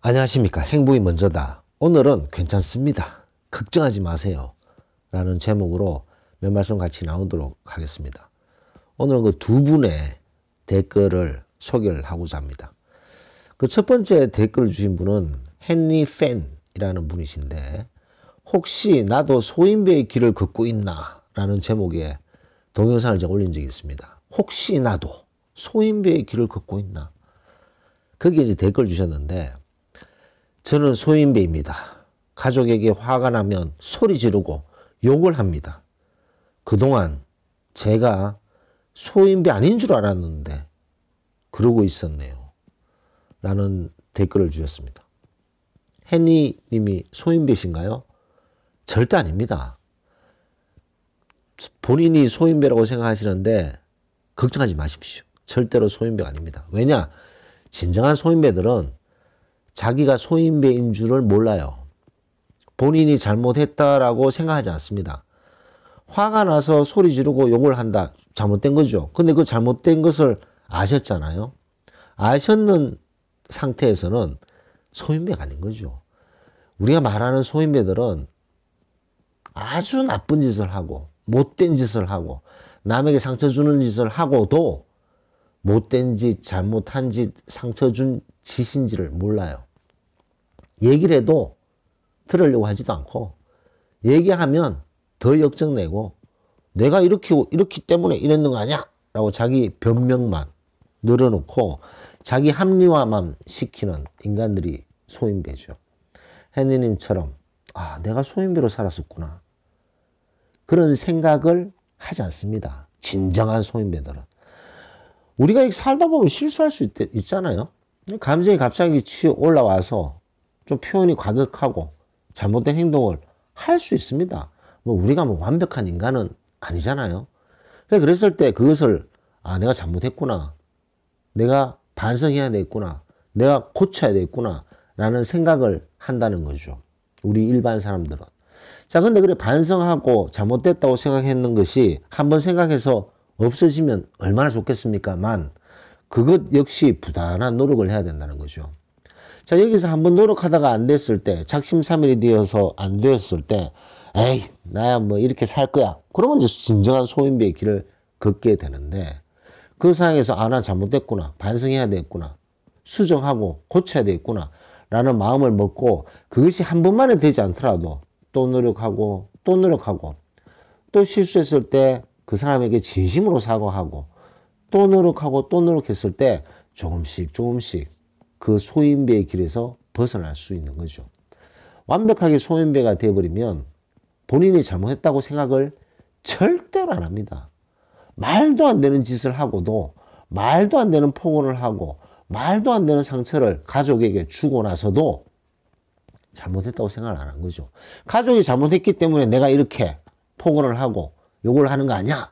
안녕하십니까. 행복이 먼저다. 오늘은 괜찮습니다. 걱정하지 마세요. 라는 제목으로 몇 말씀 같이 나누도록 하겠습니다. 오늘은 그 두 분의 댓글을 소개를 하고자 합니다. 그 첫 번째 댓글을 주신 분은 헨리 팬이라는 분이신데, 혹시 나도 소인배의 길을 걷고 있나? 라는 제목의 동영상을 제가 올린 적이 있습니다. 혹시 나도 소인배의 길을 걷고 있나? 거기에 이제 댓글 주셨는데, 저는 소인배입니다. 가족에게 화가 나면 소리 지르고 욕을 합니다. 그동안 제가 소인배 아닌 줄 알았는데 그러고 있었네요. 라는 댓글을 주셨습니다. 헨리 님이 소인배신가요? 절대 아닙니다. 본인이 소인배라고 생각하시는데 걱정하지 마십시오. 절대로 소인배가 아닙니다. 왜냐? 진정한 소인배들은 자기가 소인배인 줄을 몰라요. 본인이 잘못했다라고 생각하지 않습니다. 화가 나서 소리 지르고 욕을 한다. 잘못된 거죠. 근데 그 잘못된 것을 아셨잖아요. 아셨는 상태에서는 소인배가 아닌 거죠. 우리가 말하는 소인배들은 아주 나쁜 짓을 하고 못된 짓을 하고 남에게 상처 주는 짓을 하고도 못된 짓, 잘못한 짓, 상처 준 짓인지를 몰라요. 얘기를 해도 들으려고 하지도 않고, 얘기하면 더 역정내고 내가 이렇기 때문에 이랬는 거 아니야? 라고 자기 변명만 늘어놓고 자기 합리화만 시키는 인간들이 소인배죠. 헨리님처럼 내가 소인배로 살았었구나. 그런 생각을 하지 않습니다. 진정한 소인배들은. 우리가 살다 보면 실수할 수 있잖아요. 감정이 갑자기 올라와서 좀 표현이 과격하고 잘못된 행동을 할 수 있습니다. 우리가 완벽한 인간은 아니잖아요. 그랬을 때 그것을 내가 잘못했구나. 내가 반성해야 되겠구나. 내가 고쳐야 되겠구나. 라는 생각을 한다는 거죠. 우리 일반 사람들은. 자, 근데 그래 반성하고 잘못됐다고 생각했는 것이 한번 생각해서 없어지면 얼마나 좋겠습니까만 그것 역시 부단한 노력을 해야 된다는 거죠. 자, 여기서 한번 노력하다가 안 됐을 때, 작심삼일이 되어서 안 되었을 때, 에이, 나야 이렇게 살 거야. 그러면 이제 진정한 소인배의 길을 걷게 되는데, 그 상황에서 나 잘못됐구나. 반성해야 되겠구나. 수정하고 고쳐야 되겠구나. 라는 마음을 먹고, 그것이 한 번만에 되지 않더라도 또 노력하고, 또 노력하고, 또 실수했을 때 그 사람에게 진심으로 사과하고, 또 노력하고 또 노력했을 때 조금씩 그 소인배의 길에서 벗어날 수 있는 거죠. 완벽하게 소인배가 되어버리면 본인이 잘못했다고 생각을 절대로 안 합니다. 말도 안 되는 짓을 하고도 말도 안 되는 폭언을 하고 말도 안 되는 상처를 가족에게 주고 나서도 잘못했다고 생각을 안 한 거죠. 가족이 잘못했기 때문에 내가 이렇게 폭언을 하고 욕을 하는 거 아니야?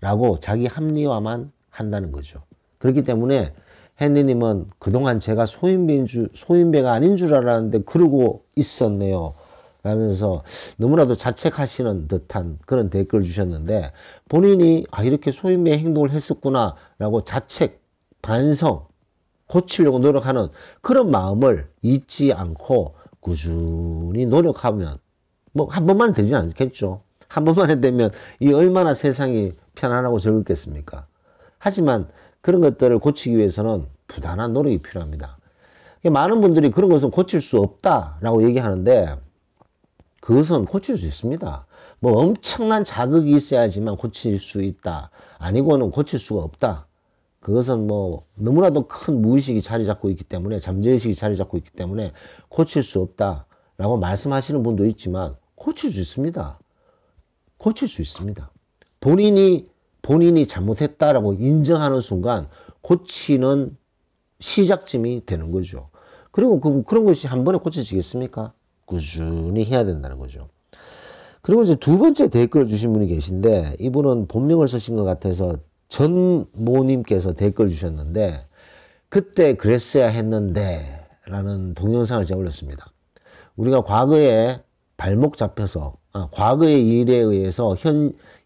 라고 자기 합리화만 한다는 거죠. 그렇기 때문에 헨리님은 그동안 제가 소인배가 아닌 줄 알았는데 그러고 있었네요. 라면서 너무나도 자책하시는 듯한 그런 댓글을 주셨는데, 본인이 이렇게 소인배의 행동을 했었구나 라고 자책, 반성, 고치려고 노력하는 그런 마음을 잊지 않고 꾸준히 노력하면 한 번만 되진 않겠죠. 한 번만에 되면 이 얼마나 세상이 편안하고 즐겁겠습니까? 하지만 그런 것들을 고치기 위해서는 부단한 노력이 필요합니다. 많은 분들이 그런 것은 고칠 수 없다라고 얘기하는데, 그것은 고칠 수 있습니다. 엄청난 자극이 있어야지만 고칠 수 있다. 아니고는 고칠 수가 없다. 그것은 너무나도 큰 무의식이 자리 잡고 있기 때문에, 잠재의식이 자리 잡고 있기 때문에 고칠 수 없다라고 말씀하시는 분도 있지만, 고칠 수 있습니다. 고칠 수 있습니다. 본인이 잘못했다라고 인정하는 순간 고치는 시작점이 되는 거죠. 그리고 그런 것이 한 번에 고쳐지겠습니까? 꾸준히 해야 된다는 거죠. 그리고 이제 두 번째 댓글 주신 분이 계신데, 이분은 본명을 쓰신 것 같아서 전모님께서 댓글 주셨는데, 그때 그랬어야 했는데 라는 동영상을 제가 올렸습니다. 우리가 과거에 발목 잡혀서 과거의 일에 의해서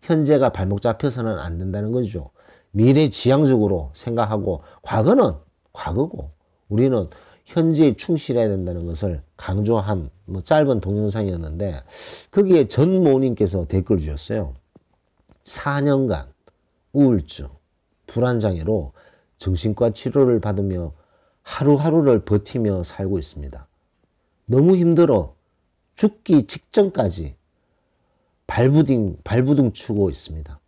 현재가 발목 잡혀서는 안 된다는 거죠. 미래지향적으로 생각하고, 과거는 과거고 우리는 현재에 충실해야 된다는 것을 강조한 뭐 짧은 동영상이었는데 거기에 전모님께서 댓글 주셨어요. 4년간 우울증, 불안장애로 정신과 치료를 받으며 하루하루를 버티며 살고 있습니다. 너무 힘들어 죽기 직전까지 발부둥 추고 있습니다.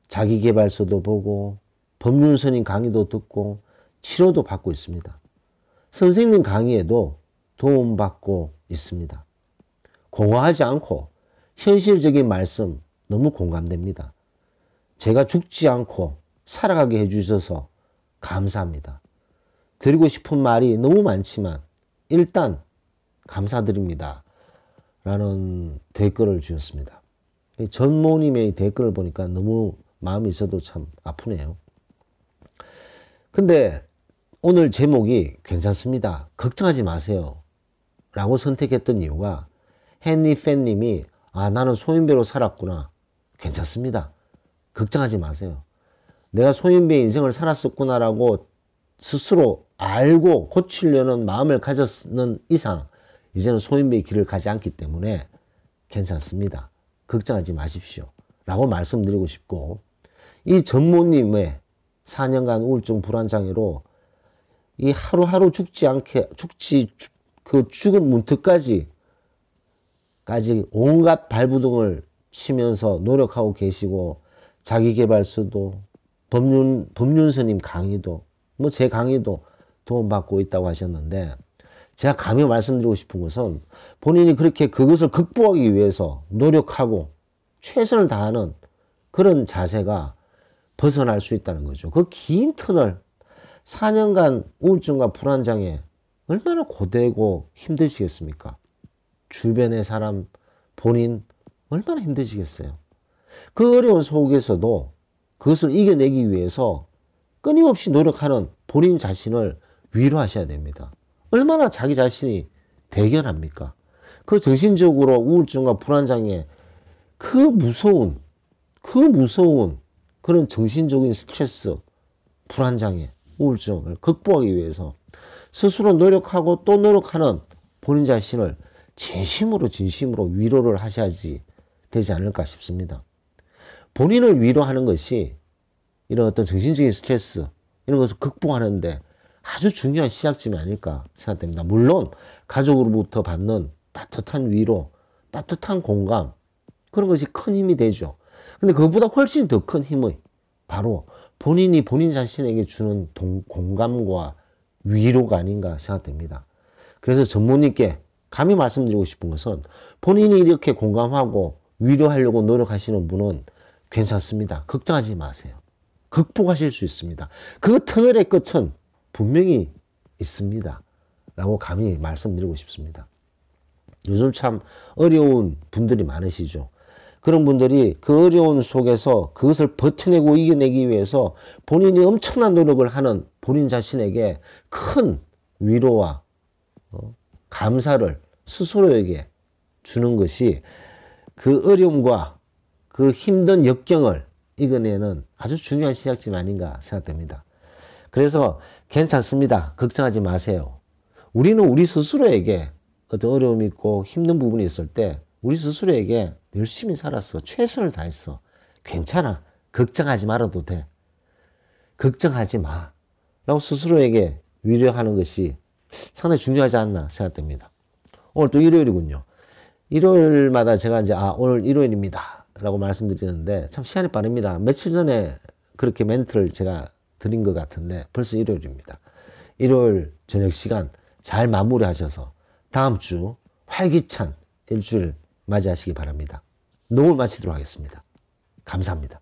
자기계발서도 보고 법륜스님 강의도 듣고 치료도 받고 있습니다. 선생님 강의에도 도움받고 있습니다. 공허하지 않고 현실적인 말씀 너무 공감됩니다. 제가 죽지 않고 살아가게 해주셔서 감사합니다. 드리고 싶은 말이 너무 많지만 일단 감사드립니다. 라는 댓글을 주셨습니다. 전모님의 댓글을 보니까 너무 마음이 있어도 참 아프네요. 근데 오늘 제목이 괜찮습니다. 걱정하지 마세요. 라고 선택했던 이유가 헨리 팬님이 나는 소인배로 살았구나. 괜찮습니다. 걱정하지 마세요. 내가 소인배 인생을 살았었구나라고 스스로 알고 고치려는 마음을 가졌는 이상 이제는 소인배의 길을 가지 않기 때문에 괜찮습니다. 걱정하지 마십시오. 라고 말씀드리고 싶고 이 전모님의 4년간 우울증 불안장애로 이 하루하루 죽지 않게 그 죽음 문턱까지 온갖 발부둥을 치면서 노력하고 계시고 자기계발서도 법륜스님 강의도 뭐 제 강의도 도움받고 있다고 하셨는데 제가 감히 말씀드리고 싶은 것은 본인이 그렇게 그것을 극복하기 위해서 노력하고 최선을 다하는 그런 자세가 벗어날 수 있다는 거죠. 그 긴 터널 4년간 우울증과 불안장애 얼마나 고되고 힘드시겠습니까? 주변의 사람, 본인 얼마나 힘드시겠어요? 그 어려운 속에서도 그것을 이겨내기 위해서 끊임없이 노력하는 본인 자신을 위로하셔야 됩니다. 얼마나 자기 자신이 대견합니까? 그 정신적으로 우울증과 불안장애 그 무서운 그런 정신적인 스트레스, 불안장애, 우울증을 극복하기 위해서 스스로 노력하고 또 노력하는 본인 자신을 진심으로 위로를 하셔야지 되지 않을까 싶습니다. 본인을 위로하는 것이 이런 어떤 정신적인 스트레스 이런 것을 극복하는데 아주 중요한 시작점이 아닐까 생각됩니다. 물론 가족으로부터 받는 따뜻한 위로, 따뜻한 공감 그런 것이 큰 힘이 되죠. 근데 그것보다 훨씬 더 큰 힘이 바로 본인이 본인 자신에게 주는 공감과 위로가 아닌가 생각됩니다. 그래서 전무님께 감히 말씀드리고 싶은 것은 본인이 이렇게 공감하고 위로하려고 노력하시는 분은 괜찮습니다. 걱정하지 마세요. 극복하실 수 있습니다. 그 터널의 끝은 분명히 있습니다. 라고 감히 말씀드리고 싶습니다. 요즘 참 어려운 분들이 많으시죠. 그런 분들이 그 어려운 속에서 그것을 버텨내고 이겨내기 위해서 본인이 엄청난 노력을 하는 본인 자신에게 큰 위로와 감사를 스스로에게 주는 것이 그 어려움과 그 힘든 역경을 이겨내는 아주 중요한 시작점 아닌가 생각됩니다. 그래서 괜찮습니다. 걱정하지 마세요. 우리는 우리 스스로에게 어떤 어려움이 있고 힘든 부분이 있을 때 우리 스스로에게 열심히 살았어. 최선을 다했어. 괜찮아. 걱정하지 말아도 돼. 걱정하지 마. 라고 스스로에게 위로하는 것이 상당히 중요하지 않나 생각됩니다. 오늘 또 일요일이군요. 일요일마다 제가 이제 오늘 일요일입니다. 라고 말씀드리는데 참 시간이 빠릅니다. 며칠 전에 그렇게 멘트를 제가 드린 것 같은데 벌써 일요일입니다. 일요일 저녁 시간 잘 마무리하셔서 다음 주 활기찬 일주일 맞이하시기 바랍니다. 녹음을 마치도록 하겠습니다. 감사합니다.